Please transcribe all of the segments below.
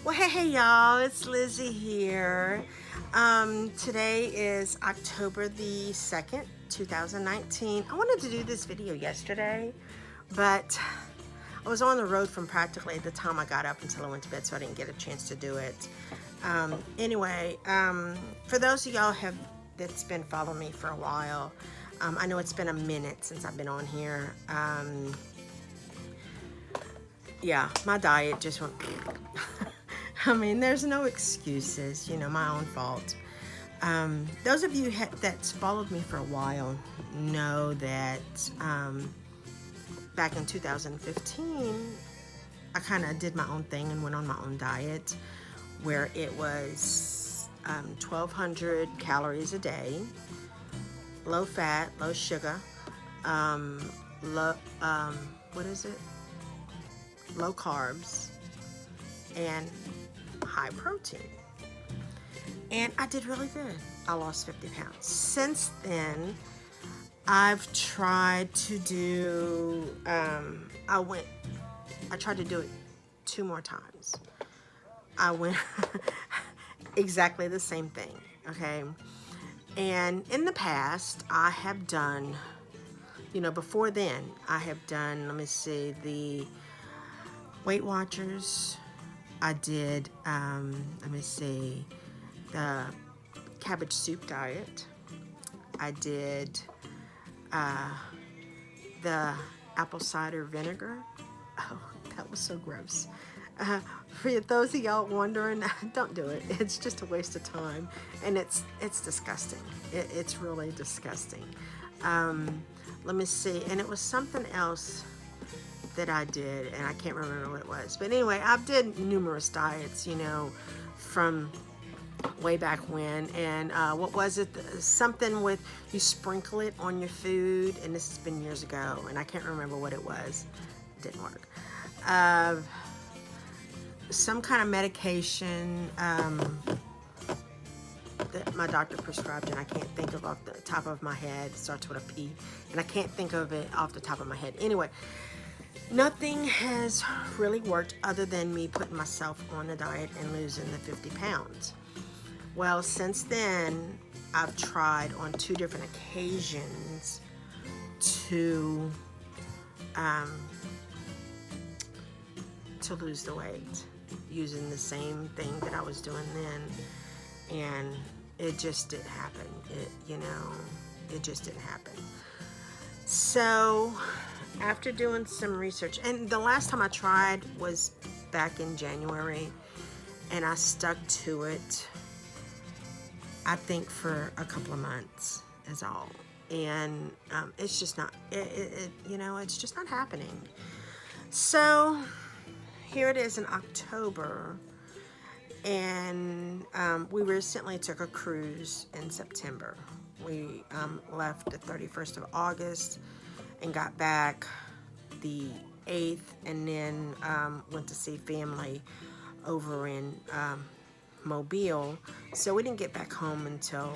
Well, hey y'all, it's Lizzie here. Today is October the 2nd, 2019. I wanted to do this video yesterday, but I was on the road from practically the time I got up until I went to bed, so I didn't get a chance to do it. Anyway, for those of y'all that's been following me for a while, I know it's been a minute since I've been on here. Yeah, my diet just went I mean, there's no excuses, my own fault. Those of you that's followed me for a while know that back in 2015, I kind of did my own thing and went on my own diet where it was 1,200 calories a day, low fat, low sugar, low, low carbs, and high protein. And I did really good. I lost 50 pounds. Since then, I've tried to do, I tried to do it 2 more times. I went exactly the same thing, okay? And in the past, I have done, before then, I have done, let me see, the Weight Watchers. I did, let me see, the cabbage soup diet. I did the apple cider vinegar. Oh, that was so gross. For those of y'all wondering, don't do it. It's just a waste of time, and it's disgusting. It's really disgusting. Let me see, and it was something else that I did, and I can't remember what it was. But anyway, I've did numerous diets, from way back when. And what was it? Something with you sprinkle it on your food, and this has been years ago, and I can't remember what it was. It didn't work. Some kind of medication that my doctor prescribed, and I can't think of off the top of my head. It starts with a P, and I can't think of it off the top of my head. Anyway, nothing has really worked other than me putting myself on a diet and losing the 50 pounds. Well, since then, I've tried on 2 different occasions to lose the weight using the same thing that I was doing then, and it just didn't happen. It just didn't happen. So after doing some research, and the last time I tried was back in January, and I stuck to it, I think for a couple of months is all. And it's just not, it's just not happening. So here it is in October, and we recently took a cruise in September. We left the 31st of August and got back the 8th, and then went to see family over in Mobile. So we didn't get back home until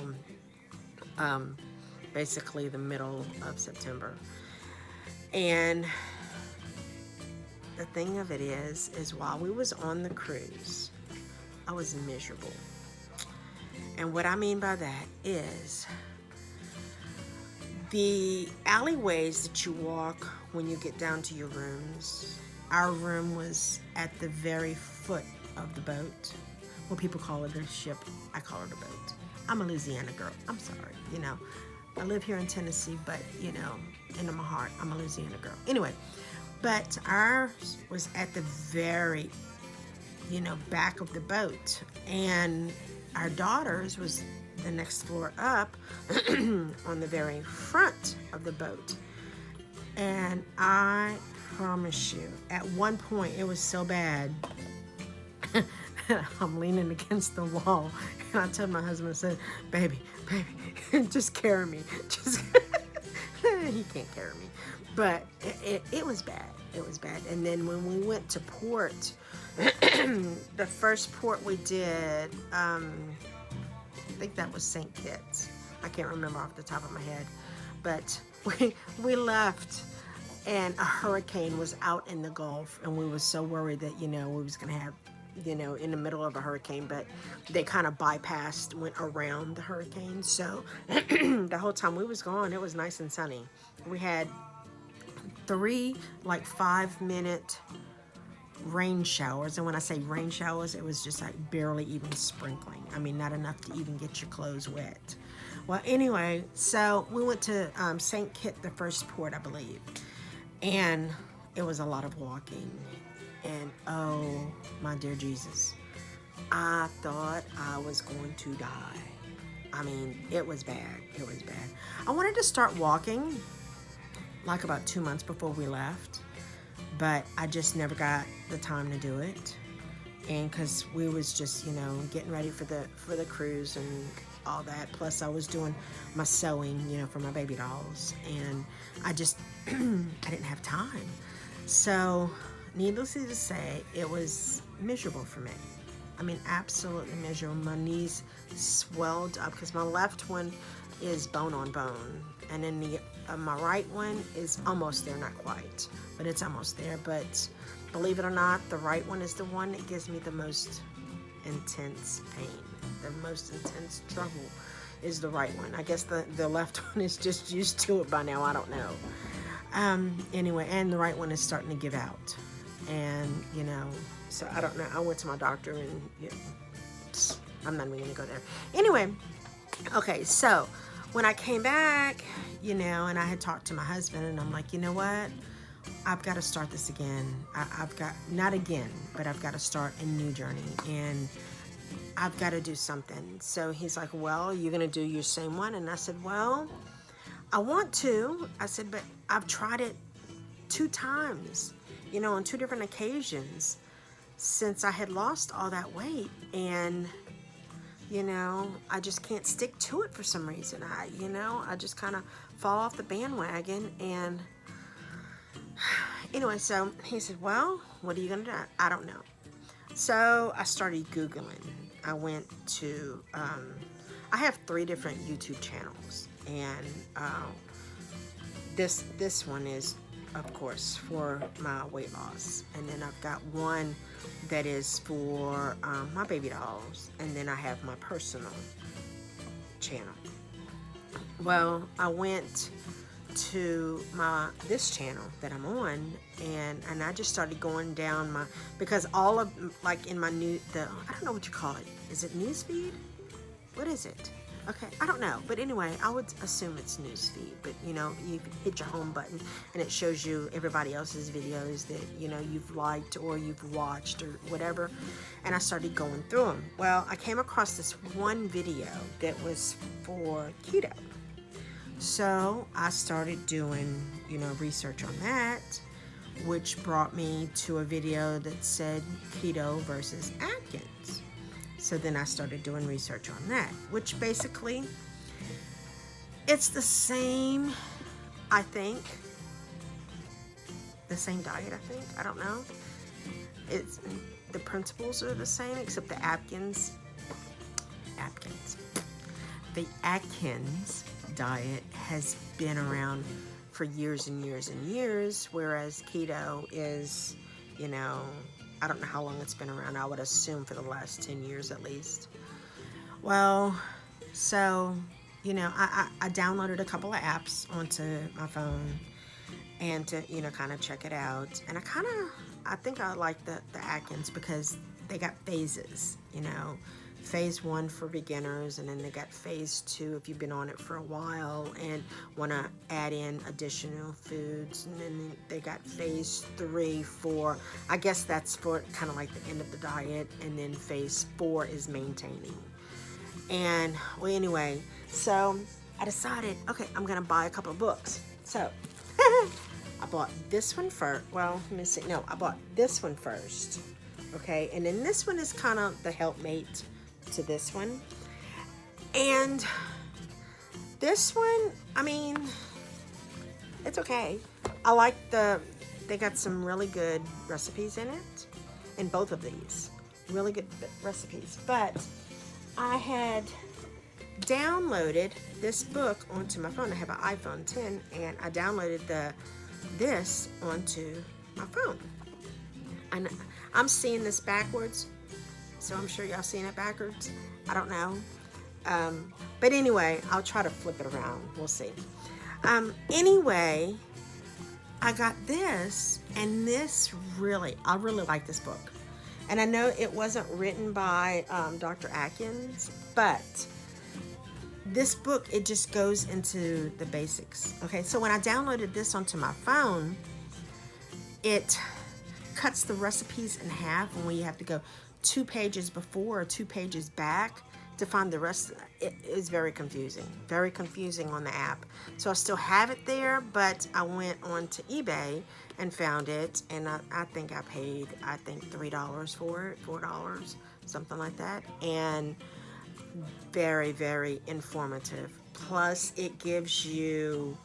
basically the middle of September. And the thing of it is while we was on the cruise, I was miserable. And what I mean by that is the alleyways that you walk when you get down to your rooms. Our room was at the very foot of the boat. Well, people call it a ship. I call it a boat. I'm a Louisiana girl. I'm sorry. I live here in Tennessee, but, in my heart, I'm a Louisiana girl. Anyway, but ours was at the very, back of the boat. And our daughter's was the next floor up on the very front of the boat. And I promise you, at one point, it was so bad. I'm leaning against the wall, and I told my husband, I said, baby, just carry me. He can't carry me. But it was bad. It was bad. And then when we went to port, the first port we did, I think that was St. Kitts. I can't remember off the top of my head. But we left, and a hurricane was out in the Gulf, and we were so worried that, we was going to have you know, in the middle of a hurricane, but they kind of went around the hurricane. So the whole time we was gone, it was nice and sunny. We had 3 like 5-minute rain showers, and when I say rain showers, it was just like barely even sprinkling. I mean, not enough to even get your clothes wet. Well, anyway, so we went to St. Kitts, the first port, I believe, and it was a lot of walking. And oh my dear Jesus, I thought I was going to die. I mean, it was bad. It was bad. I wanted to start walking like about 2 months before we left, but I just never got the time to do it. And because we was just, you know, getting ready for the cruise and all that. Plus I was doing my sewing, you know, for my baby dolls, and I just I didn't have time. So needless to say, it was miserable for me. I mean, absolutely miserable. My knees swelled up because my left one is bone on bone, and then my right one is almost there, not quite, but it's almost there. But believe it or not, the right one is the one that gives me the most intense pain. The most intense trouble is the right one. I guess the left one is just used to it by now. I don't know. Anyway, and the right one is starting to give out. And, you know, so I don't know. I went to my doctor and, you know, I'm not even going to go there. Anyway, okay, so when I came back, you know, and I had talked to my husband, and I'm like, you know what? I've got to start this again. I've got, not again, but I've got to start a new journey, and I've got to do something. So he's like, well, you're going to do your same one? And I said, well, I want to. I said, but I've tried it 2 times, you know, on 2 different occasions since I had lost all that weight. And, you know, I just can't stick to it for some reason. I just kind of fall off the bandwagon. And anyway, so he said, well, what are you going to do? I don't know. So I started Googling. I went to, I have 3 different YouTube channels. And this one is, of course, for my weight loss. And then I've got one that is for my baby dolls. And then I have my personal channel. Well, I went to this channel that I'm on, and I just started going down because all of, like, in my I don't know what you call it. Is it newsfeed? What is it? Okay, I don't know, but anyway, I would assume it's newsfeed. But you know, you hit your home button and it shows you everybody else's videos that, you know, you've liked or you've watched or whatever. And I started going through them. Well, I came across this one video that was for keto. So I started doing, you know, research on that, which brought me to a video that said keto versus Atkins. So then I started doing research on that, which basically, it's the same, I think, the same diet, I think, I don't know. The principles are the same, except the Atkins diet has been around for years and years and years, whereas keto is, you know, I don't know how long it's been around. I would assume for the last 10 years at least. Well, so, you know, I downloaded a couple of apps onto my phone and to, you know, kind of check it out. And I think I like the Atkins because they got phases, you know. Phase 1 for beginners, and then they got phase 2 if you've been on it for a while and want to add in additional foods, and then they got phase 3 for, I guess that's for kind of like the end of the diet, and then phase 4 is maintaining. And well, anyway, so I decided, okay, I'm gonna buy a couple of books. So I bought this one first. Well, let me see. No, I bought this one first. Okay, and then this one is kind of the helpmate to this one. And this one, I mean, it's okay. I like they got some really good recipes in it, in both of these. Really good recipes. But I had downloaded this book onto my phone. I have an iPhone 10, and I downloaded this onto my phone. And I'm seeing this backwards. So I'm sure y'all seeing it backwards. I don't know. But anyway, I'll try to flip it around. We'll see. Anyway, I got this, and this I really like this book. And I know it wasn't written by Dr. Atkins, but this book, it just goes into the basics. Okay, so when I downloaded this onto my phone, it cuts the recipes in half, and when you have to go 2 pages before or 2 pages back to find the rest, it is very confusing on the app. So I still have it there, but I went on to eBay and found it, and I think I paid $3 for it, $4, something like that, and very, very informative. Plus it gives you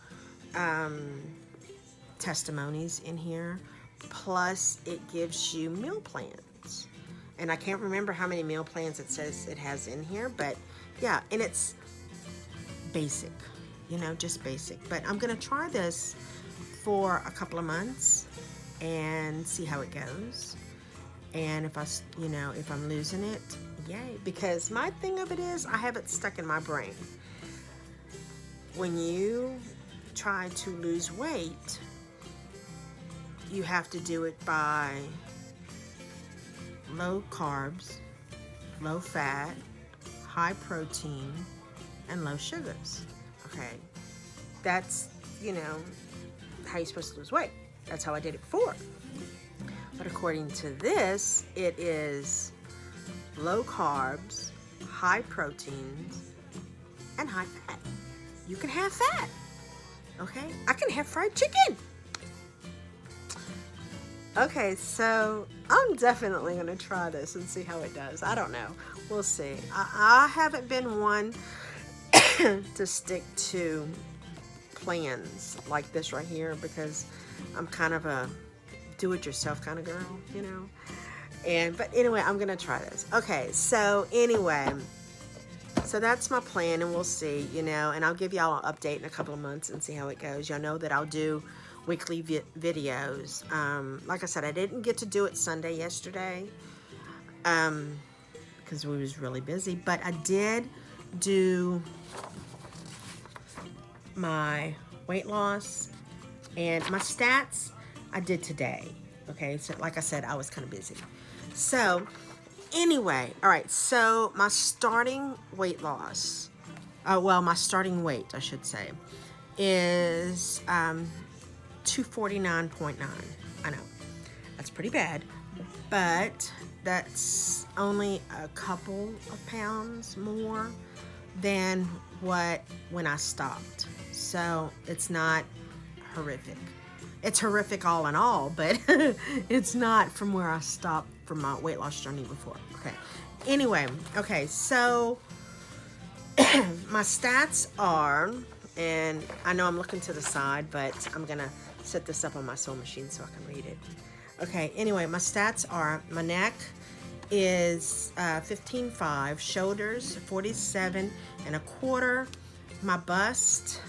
testimonies in here, plus it gives you meal plans. And I can't remember how many meal plans it says it has in here, but yeah, and it's basic, just basic. But I'm gonna try this for a couple of months and see how it goes. And if if I'm losing it, yay, because my thing of it is I have it stuck in my brain. When you try to lose weight, you have to do it by low carbs, low fat, high protein, and low sugars. Okay, that's how you're supposed to lose weight. That's how I did it before. But according to this, it is low carbs, high proteins, and high fat. You can have fat. Okay, I can have fried chicken. Okay, so I'm definitely going to try this and see how it does. I don't know. We'll see. I haven't been one to stick to plans like this right here because I'm kind of a do-it-yourself kind of girl, But anyway, I'm going to try this. Okay, so anyway, so that's my plan, and we'll see, and I'll give y'all an update in a couple of months and see how it goes. Y'all know that I'll do weekly videos. Like I said, I didn't get to do it Sunday yesterday because we was really busy, but I did do my weight loss and my stats. I did today. Okay, so like I said, I was kind of busy. So anyway, all right, so my starting weight loss, my starting weight, I should say, is 249.9. I know, that's pretty bad, but that's only a couple of pounds more than when I stopped. So it's not horrific. It's horrific all in all, but it's not from where I stopped from my weight loss journey before. Okay. Anyway, okay, so my stats are, and I know I'm looking to the side, but I'm gonna set this up on my sewing machine so I can read it. Okay, anyway, my stats are, my neck is 15.5, shoulders 47.25, my bust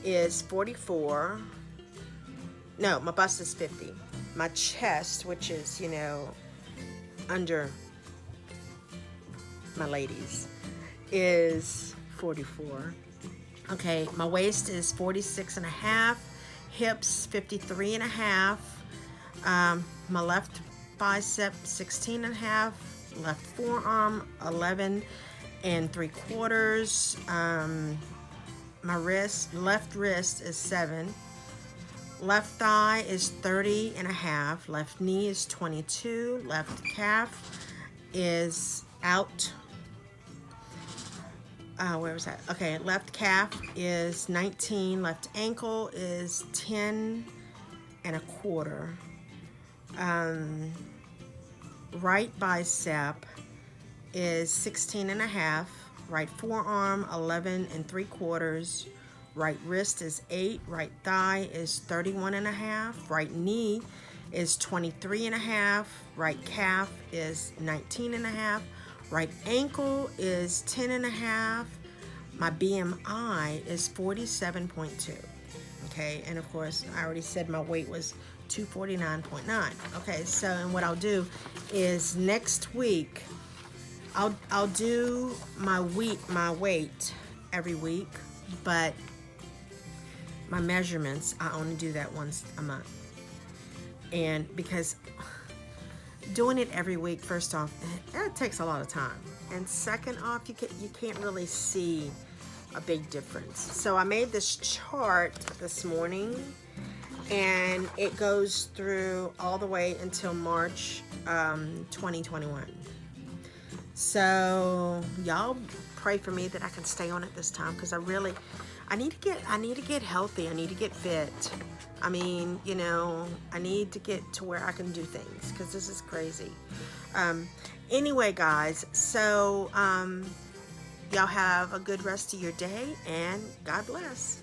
is 44. No, my bust is 50. My chest, which is, under my ladies, is 44. Okay, my waist is 46.5, hips 53.5, my left bicep 16.5, left forearm 11.75, my left wrist is 7, left thigh is 30.5, left knee is 22, left calf is out. Where was that? Okay, left calf is 19, left ankle is 10.25. Right bicep is 16.5, right forearm 11.75, right wrist is 8, right thigh is 31.5, right knee is 23.5, right calf is 19.5, right ankle is 10.5, my BMI is 47.2. Okay, and of course I already said my weight was 249.9. Okay, so and what I'll do is next week I'll do my weight every week, but my measurements, I only do that once a month. And because doing it every week, first off, it takes a lot of time, and second off, you can't really see a big difference. So I made this chart this morning, and it goes through all the way until March 2021. So y'all pray for me that I can stay on it this time, because I need to get healthy. I need to get fit. I mean, you know, I need to get to where I can do things, because this is crazy. Anyway, guys, so y'all have a good rest of your day, and God bless.